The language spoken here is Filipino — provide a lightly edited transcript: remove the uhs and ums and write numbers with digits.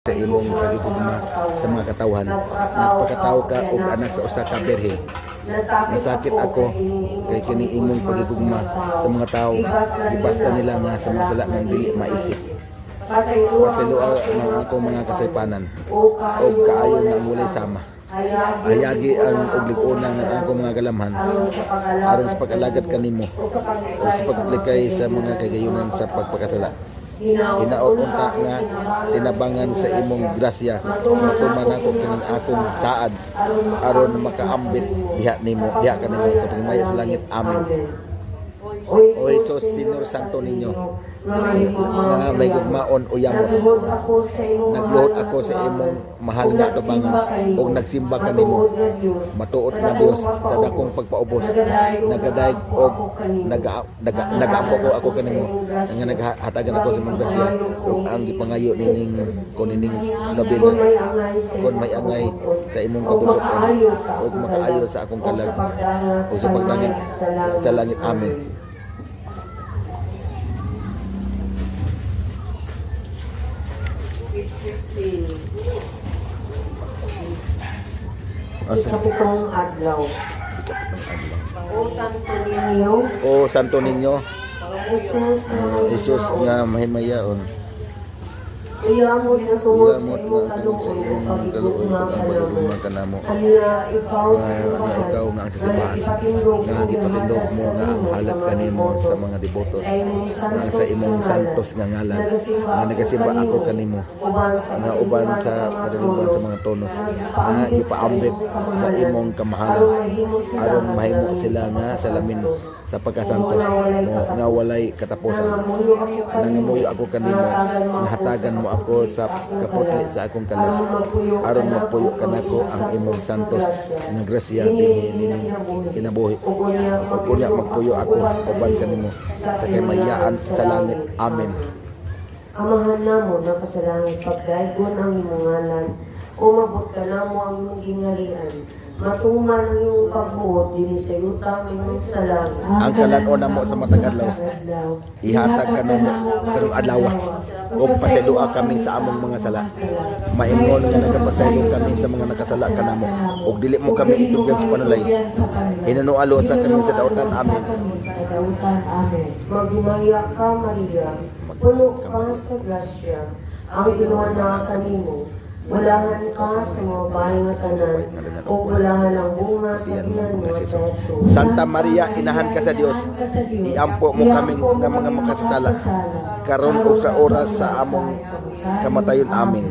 sa imong pagigugma sa mga katawhan. Nagpakatawo ka og anak sa usa ka birhen. Nasakit ako kay kini imong pagigugma sa mga tao. Ibasta nila nga sa mga sala nga dili maisip. Pasalua ng akong mga kasaypanan og kaayo nga mulay sama. Hayagi ang obligon ng akong mga galamhan aron sa pag-alagad kanimo o sa paglikay sa mga kagayunan sa pagpakasala. Hinaot unta nga tinabangan sa imong grasya matuman ako kining akong saad aron makaambit diha kanimo sa pagmaya sa langit. Amen. O Jesus, Senyor Santo ninyo, nga may gugmaon o yamon, nagluhod ako sa imong mahal nga tubangan o nagsimba kanimo, matuot na Dios sa dakong pagpaubos, nagadayeg o nagaampo ko ako kanimo, nga naghatagan ako sa mga grasya o ang gipangayo nining kunining nobena kon may angay sa imong kabubuton o makaayo sa akong kalag o sa pagtangin sa langit. Amen. Ikapitong adlaw. O Santo Niño, O Santo Niño, Jesus nga mahimayaon, iyamot na tuwa sa iyamot imong nga tungod sa imong kaluoy ug ang pagigugma kanamo. Aniya ikaw Nga ikaw nga ang sasibahan, nga gipatindog mo nga ang halat kanimo sa mga debotos, nga sa imong santos nga ngalan, nga nagasimba ako kanimo, nga uban sa kadalibuan sa mga tonos, nga gipaambit sa imong kamahalan, aron mahimo sila nga salamin sa pagkasantos mo nga walay katapusan. Nangamuyo ako kanimo, nga hatagan mo ako sa kaputli sa akong kalag, aron magpuyo kanako ang imong santos nga grasya dinhi kinabuhi. Ug unya magpuyo ako uban kanimo sa kamayaan sa langit. Amen. Amahan namo na kasalangit, pagdaygon ang imong ngalan, umabot ka namo ang imong gingharian. Matuman ang iyong pagbuot din sa utang imong salag. Ang kalan-on namo sa matag adlaw, ihatag ka namo karong adlaw ug pasilua kami sa among mga sala. Maingon nga nagapasaylo kami sa mga nakasala kanamo ug dili mo kami itugyan sa panulay. Hinunualo sa kami sa dautan. Amen. Maghimaya ka, Maria, puno ka sa grasya, ang Ginoo na kanimo. Walahan ka sa mga bahay nga tanan, o walahan ang bunga sa binan mo sa Jesus. Santa Maria, inahan ka sa Dios, iampo mo kaming nga mga makasasala, karon ug sa oras sa among kamatayon. Amen.